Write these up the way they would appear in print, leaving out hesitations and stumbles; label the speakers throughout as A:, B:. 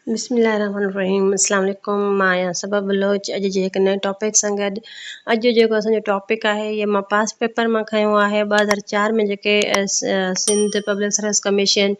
A: बिस्मिल्लाहिर्रहमानिर्रहीम। अस्सलाम वालेकुम। मां आहियां सबा बलोच। अॼु जे हिकु नए टॉपिक सां गॾु अॼु जेको असांजो टॉपिक आहे इहे मां पास पेपर मां खयो आहे 2004 में जेके सिंध पब्लिक सर्विस कमीशन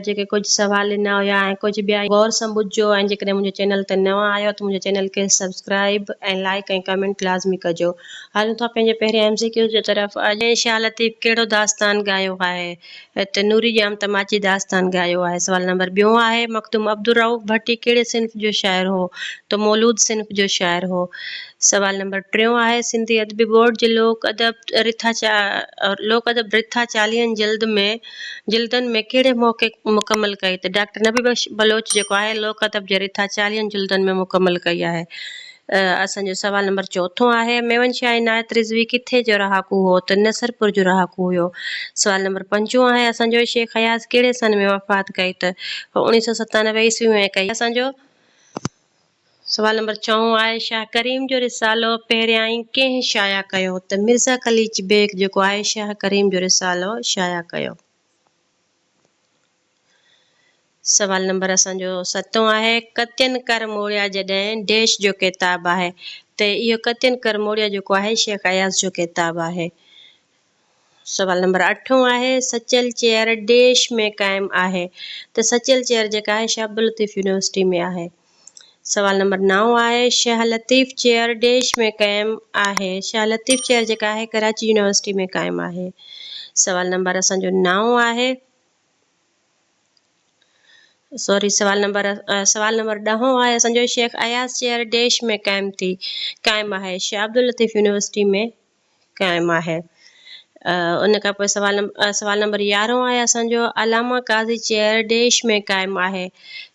A: जेके कुझु सुवाल ॾिना हुया ऐं कुझु ॿिया गौर सां ॿुधिजो ऐं जेकॾहिं मुंहिंजे चैनल ते नवां आहियो त मुंहिंजे चैनल खे सब्सक्राइब ऐं लाइक ऐं कमेंट लाज़मी कजो। हलूं था पंहिंजे पहिरें MCQ जे तरफ़। अॼु शाह लतीफ़ कहिड़ो दास्तान ॻायो आहे? त नूरी जाम तमाची दास्तान ॻायो आहे। सवाल नंबर ॿियों आहे मखदूम अब्दुर रऊफ़ भट्टी कहिड़े सिन्फ़ जो शाइर हो? त मौलूद सिन्फ़ जो शाइर हो। सवाल नंबर टियों आहे सिंधी अदबी बोर्ड जे लोक अदब रिथा 40 जिल्दनि में कहिड़े मौक़े मुकमल कई? त डॉक्टर नबी बख्श बलोच जेको आहे लोक अदब जे रिथा 40 जिल्दनि में मुकमल कई आहे। असांजो सवाल नंबर चौथों आहे मेवन शाह इनायत रिज़वी किथे जो रहाकू हो? त नसरपुर जो रहाकू हुयो। सवाल नंबर पंजों आहे असांजो शेख हयास कहिड़े सन में वफ़ात कई? त 1997 ईस्वी में कई। असांजो सवाल नंबर चौं आहे शाह करीम जो रिसालो पहिरियां ई कंहिं शाया कयो? त मिर्ज़ा खलीच बेग जेको आहे शाह करीम जो रिसालो शाया कयो। सवाल नंबर असांजो सतों आहे कत्यन कर मोड़िया जॾहिं देश जो किताब आहे? त इहो कत्यन कर मोड़िया जेको आहे शेख अयाज़ जो किताब आहे। सवाल नंबर अठों आहे सचल चेयर देश में क़ाइमु आहे? त सचल चेयर जेका आहे शाह अब्दुल लतीफ़ यूनिवर्सिटी में आहे। सवाल नंबर 9 आहे शाह लतीफ़ चेयर देश में क़ाइमु आहे? शाह लतीफ़ चेयर जेका आहे कराची यूनिवर्सिटी में क़ाइमु आहे। सवाल नंबर असांजो 9 आहे सवाल नंबर 10 आहे असांजो शेख अयाज़ चेयर देश में क़ाइमु आहे? शाह अब्दुल लतीफ़ यूनिवर्सिटी में क़ाइमु आहे। उन खां पोइ सवाल नंबर 11 आहे असांजो अलामा काज़ी चेयर देश में क़ाइमु आहे?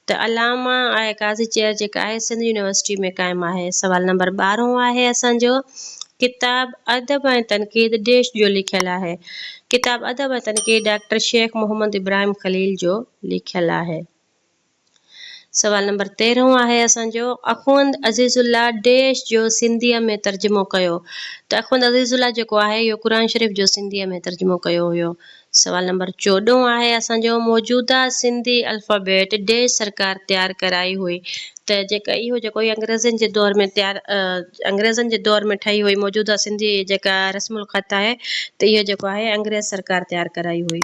A: त अलामा आहे काज़ी चेयर जेका आहे सिंध यूनिवर्सिटी में क़ाइमु आहे। सवाल नंबर 12 आहे असांजो किताब अदब ऐं तनक़ीद देश जो लिखियलु आहे? किताब अदब ऐं तनक़ीद डॉक्टर शेख मोहम्मद इब्राहिम खलील जो लिखियलु आहे। सवाल नंबर 13 आहे असांजो अख़ुंद अज़ीज़ुल्लाह देश जो सिंधीअ में तर्जुमो कयो? त अख़ुंद अज़ीज़ुल्लाह जेको आहे इहो क़ुरान शरीफ़ जो सिंधीअ में तर्जुमो कयो हुयो। सवाल नंबर 14 आहे असांजो मौजूदा सिंधी अल्फ़ाबेट देश सरकार तयारु कराई हुई? त जेका इहो जेको अंग्रेज़नि जे दौर में ठही हुई मौजूदा सिंधी जेका रस्मुल ख़त आहे त इहो जेको आहे अंग्रेज़ सरकार तयारु कराई हुई।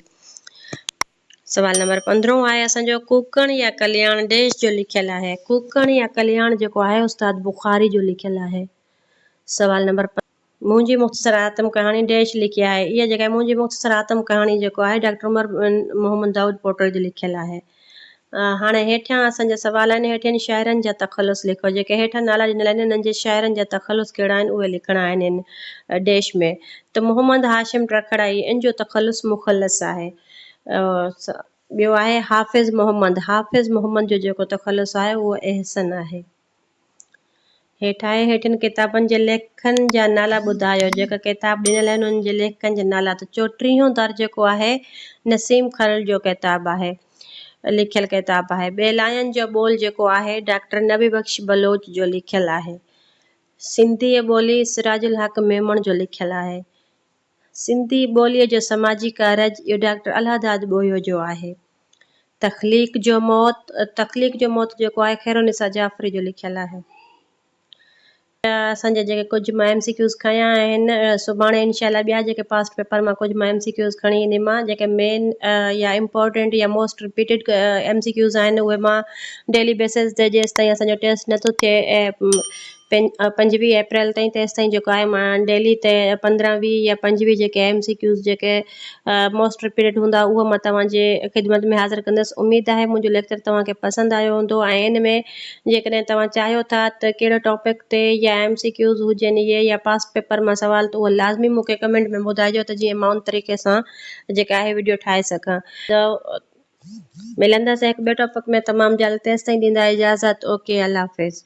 A: सवाल नंबर 15 आहे असांजो कुकण या कल्याण देश जो लिखियलु आहे? कुकण या कल्याण जेको आहे उस्ताद बुखारी जो लिखियलु आहे। सवाल नंबर मुंहिंजी मुख़्तसर आतम कहाणी देश लिखी आहे? इहा जेका मुंहिंजी मुख़्तसर आतम कहाणी जेको आहे डॉक्टर उमर मोहम्मद दाऊद पोटर जो लिखियलु आहे। हाणे हेठियां असांजा सवाल आहिनि हेठियनि शाइरनि जा तख़लुस लिखो। जेके हेठां नाला ॾिनल आहिनि हिननि जे शाइरनि जा तख़लुस कहिड़ा आहिनि उहे लिखणा आहिनि हिन देश में। त मोहम्मद हाशिम ट्रखड़ाई इन जो तख़लुस मुख़लस आहे। ॿियो आहे हाफ़िज़ मोहम्मद जो जेको तख़लुस आहे उहो एहसन आहे। हेठि आहे हेठिन किताबनि जे लेखकनि जा नाला ॿुधायो। जेका किताब ॾिनल आहिनि उन्हनि जे लेखकनि जा नाला। त 34हों दर जेको आहे नसीम खरल जो किताब आहे लिखियलु किताब आहे। बेलायन जो ॿोल जेको आहे डॉक्टर नबी बख्श बलोच जो लिखियलु आहे। सिंधी ॿोली सिराजुल हक़ मेमण जो लिखियलु आहे। सिंधी ॿोलीअ जो समाजी कारज इहो डॉक्टर अलहदाद ॿोयो जो आहे। तख़लीक़ जो मौत जेको आहे खैरुनिसा जाफ़री जो लिखियलु आहे। असांजे जेके कुझु मां MCQs खयां आहिनि सुभाणे इनशाला ॿिया जेके पास्ट पेपर मां कुझु मां MCQs खणी ईंदीमांव जेके मेन या इम्पोर्टेंट या मोस्ट रिपीटेड MCQs आहिनि उहे मां डेली बेसिस ते जेसिताईं असांजो टेस्ट नथो थिए ऐं 25 अप्रैल ताईं तेसिताईं जेको आहे मां डेली ते 15-20 या 25 जेके MCQs जेके मोस्ट रिपीटेड हूंदा उहो मां तव्हांजे ख़िदमत में हाज़िर कंदसि। उमेदु आहे मुंहिंजो लेक्चर तव्हांखे पसंदि आयो हूंदो ऐं इन में जेकॾहिं तव्हां चाहियो था त कहिड़ो टॉपिक ते या MCQs हुजनि इहे या पास्ट पेपर मां सवाल त उहो लाज़मी मूंखे कमेंट में ॿुधाइजो त जीअं मां उन तरीक़े सां जेका आहे वीडियो ठाहे सघां। त मिलंदासीं हिकु ॿिए टॉपिक में तमामु जल्द। तेसिताईं ॾींदा इजाज़त। ओके, अल्लाह हाफ़िज़।